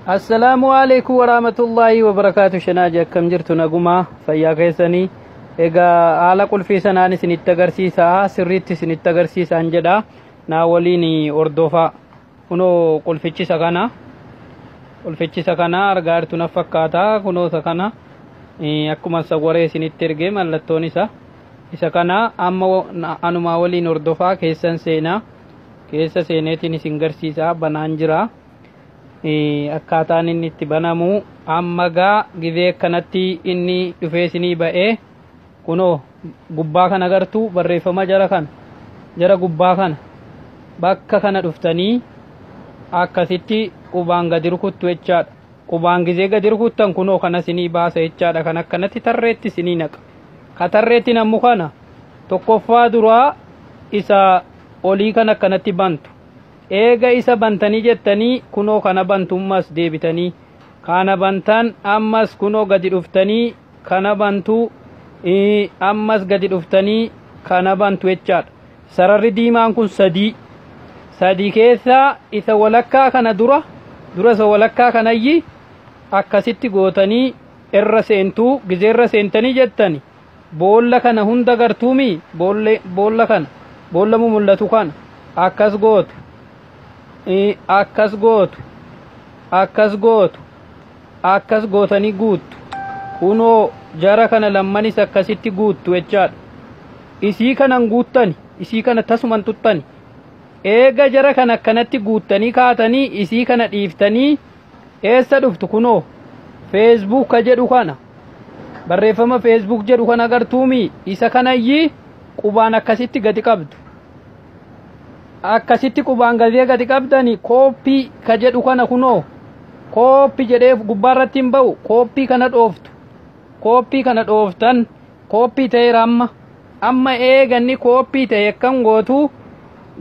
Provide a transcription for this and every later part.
Assalamu alaikum warahmatullahi wabarakatuh. Shanaaji akkam jirtu naguma fayyaa keessanii. Egaa haala qulfii sanaan isinitti agarsiisaa sirriitti isinitti agarsiisaan jedha. Naa waliin ordofaa. Kunoo qulfichisa kana argaa jirtu na fakkaata. Kunoo isa kana akkuma sawwaree isinitti ergee mallattoon isa kana amma anumaa waliin ordofaa keessan seenaa. Keessa seeneetiin isin garsiisaa banaan jira. Akkaataan inni itti banamu amma gaa gizee kanatti inni dhufee isinii ba'ee kunoo gubbaa kana agartu barreeffama jara gubbaa kana bakka kana dhuftanii akkasitti qubaan gadi rukuttu jechaadha. Qubaan gizee gadi rukuttan kunoo kana isinii baasa jechaadha. Kan akkanatti tarreetti isinii naqa. Ka tarreetti nammu kana tokkoffaa duraa isa olii kan akkanatti bantu. Eega isa bantanii jettanii kunoo kana bantummas deebitanii kana bantan ammas kunoo gadi dhuftanii kana bantu ammas gadi dhuftanii kana bantu jechaadha. Sararri diimaan kun sadii keessaa isa walakkaa kana dura isa walakkaa kanayyi akkasitti gootanii irra seentuu gizeerra seentanii jettani boolla kana hunda gartuumi boolla mul'atu kana akkas gootanii guuttu. Kunoo jara kana lammanis akkasitti guuttu jechaadha. Isii kanan guuttani isii kana tasuman tuttani. Eega jara kana akkanatti guuttanii kaatanii isii kana dhiiftanii eessa dhuftu kunoo Facebook jedhu kana barreeffama Facebook jedhu kana agartuumi isa kanayyi qubaan akkasitti gadi qabdu. Akkasitti qubaan gadi qabdani kooppii ka jedhu kana kunoo kooppii jedhee gubbaarratti hin ba'u kooppii kana dhooftu. Kooppii kana dhooftan kooppii ta'eera amma eeganni kooppii ta'e kan gootu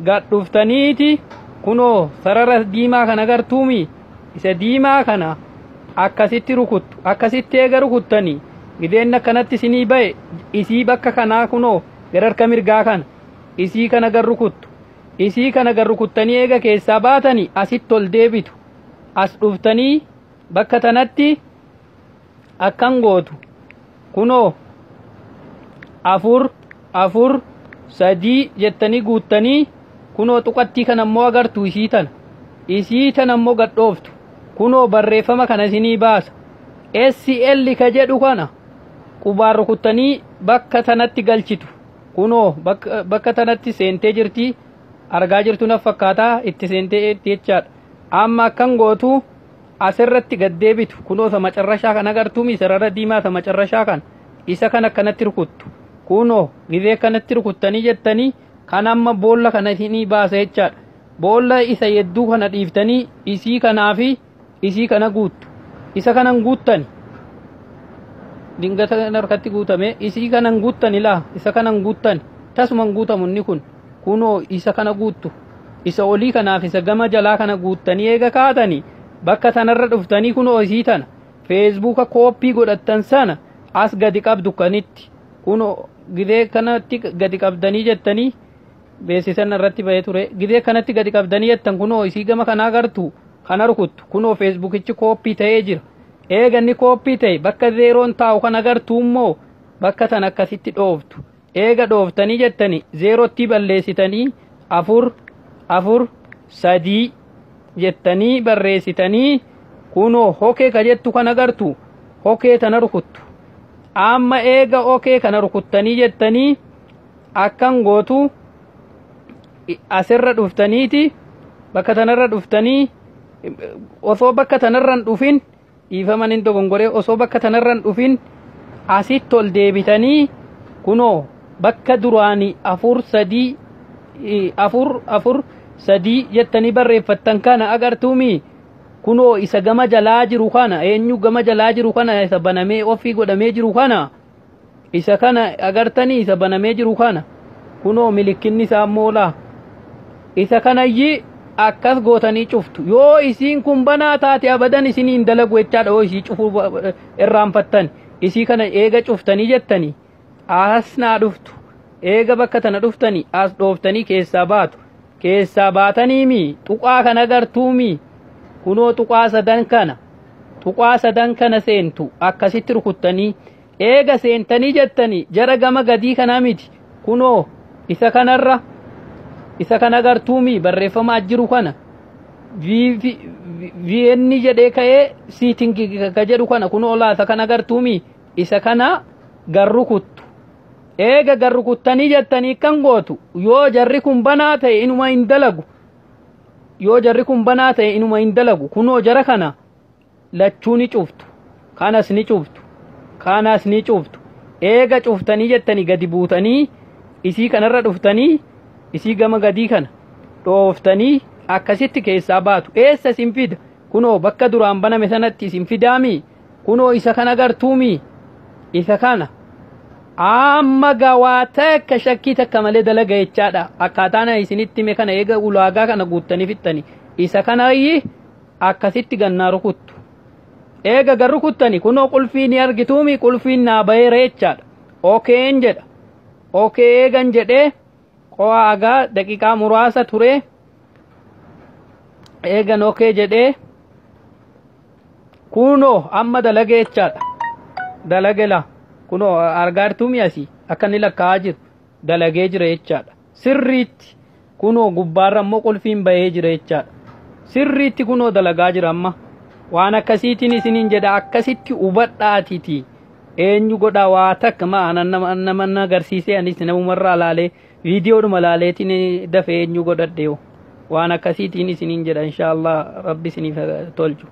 gad dhuftaniiti kunoo sarara diimaa kana agartuumi isa diimaa kana akkasitti rukuttu. Akkasitti eega rukuttanii gideen akkanatti isinii ba'e isii bakka kanaa kunoo gara harka mirgaa kana isii kana gar rukuttu. Isii kana gar rukuttanii eega keessaa baatanii asitti ol deebitu. As dhuftanii bakka tanatti akkan gootu kunoo 4 3 jettanii guuttanii kunoo tuqattii kana ammoo agartu isii tana ammoo gad dhooftu. Kunoo barreeffama kana isinii baasa. SL ka jedhu kana qubaan rukuttanii bakka tanatti galchitu. Kunoo bakka tanatti seentee jirti. Argaa jirtu na fakkaataa itti seentee jechaadha. Amma akkan gootu asirratti gad deebitu. Kunoo isa macarrashaa kan agartuumi sarara diimaa isa macarrashaa kan isa kan akkanatti rukuttu. Kunoo gizee kanatti rukuttanii jettanii kan amma boolla kana isinii baasa jechaadha. Boolla isa yedduu kana dhiiftanii isii kanaa fi isii kana guuttu. Isa kanan guuttani dingata harkatti guutame isii kanan guuttani isa kanan guuttani tasuman guutamu inni kun. Kunoo isa kana guuttu isa olii kanaaf isa gama jalaa kana guuttanii eega kaatanii bakka tanarra dhuftanii kunoo isii tana feesbuuka kooppii godhattan sana as gadi qabdu kanitti kunoo gidee kanatti gadi qabdanii jettanii beeksisan irratti ba'ee ture gidee kanatti gadi qabdanii jettan kunoo isii gama kanaa agartu kana rukuttu kunoo feesbuukichi kooppii ta'ee jira. Eeganni kooppii ta'e bakka zeeroon taa'u kan agartu immoo bakka tan akkasitti dhooftu. Eega dhooftanii jettanii zeerootti balleessitanii 4 3 jettanii barreessitanii kunoo hokee ka jettu kan agartu hokee tana rukuttu. Amma eega hokee kana rukuttanii jettanii akkan gootu asirra dhuftaniiti bakka tanarra dhuftanii osoo bakka tanarran dhufin dhiifaman hin dogongoree osoo bakka tanarran dhufin asitti ol deebitanii kunoo bakka duraanii 4 3 jettanii barreeffattan kana agartuumi kunoo isa gama jalaa jiru kana eenyu gama jalaa jiru kana isa banamee ofii godhamee jiru kana isa kana agartanii isa banamee jiru kana kunoo milikkinni isaa moolaa isa kanayyi akkas gootanii cuftu. Yoo isiin kun banaa taate abadan isiniin dalagu jechaadha. Yoo isii cufuu irraanfattan isii kana eega cuftanii jettanii as naa dhuftu. Eega bakka tana dhuftanii as dhooftanii keessaa baatu. Keessaa baataniimi tuqaa kana agartuumi kunoo tuqaa sadan kana seentu akkasitti rukuttanii eega seentanii jettanii jara gama gadii kanaa miti kunoo isa kana gartuumi barreeffama jiru kana VN jedhee ka'ee seating ka jedhu kana kunoo laata kana gartuumi isa kana garrukuttu eega garrukuttanii jettanii kan gootu yoo jarri kun banaa ta'e inuma hin dalagu kunoo jara kana lachuu ni cuftu kanas ni cuftu eega cuftanii jettanii gadi buutanii isii kanarra dhuftanii isii gama gadii kana dhooftanii akkasitti keessaa baatu eessa isin fida kunoo bakka duraan baname sanatti isin fidaami kunoo isa kana gartuumi isa kana amma gawaa takka shakkii takka malee dalaga jechaadha akkaataana isinitti hime kana eega ulaagaa kana guuttanii fittanii isa kanayyi akkasitti gannaa rukuttu eega garrukuttani kunoo qulfii ni argituumi qulfiin naa baheera jechaadha okeen jedha okee eegan jedhee qo'aagaa daqiiqaa muraasa ture eegan okee jedhee kunoo amma dalage jechaadha dalagela kunoo argaartuumi asii akka inni lakkaa'aa jiru dalagee jira jechaadha sirriitti kunoo gubbaarra immoo qulfiin bahee jira jechaadha sirriitti kunoo dalagaa jira amma waan akkasiitiin isiniin jedha akkasitti hubadhaatiti eenyu godha waa takka nama agarsiisee anis namumarraa laalee viidiyoodhuma laaleetiin dafee eenyu godhadhe waan akkasiitiin isiniin jedha inshaallah rabbi isiniif tolchu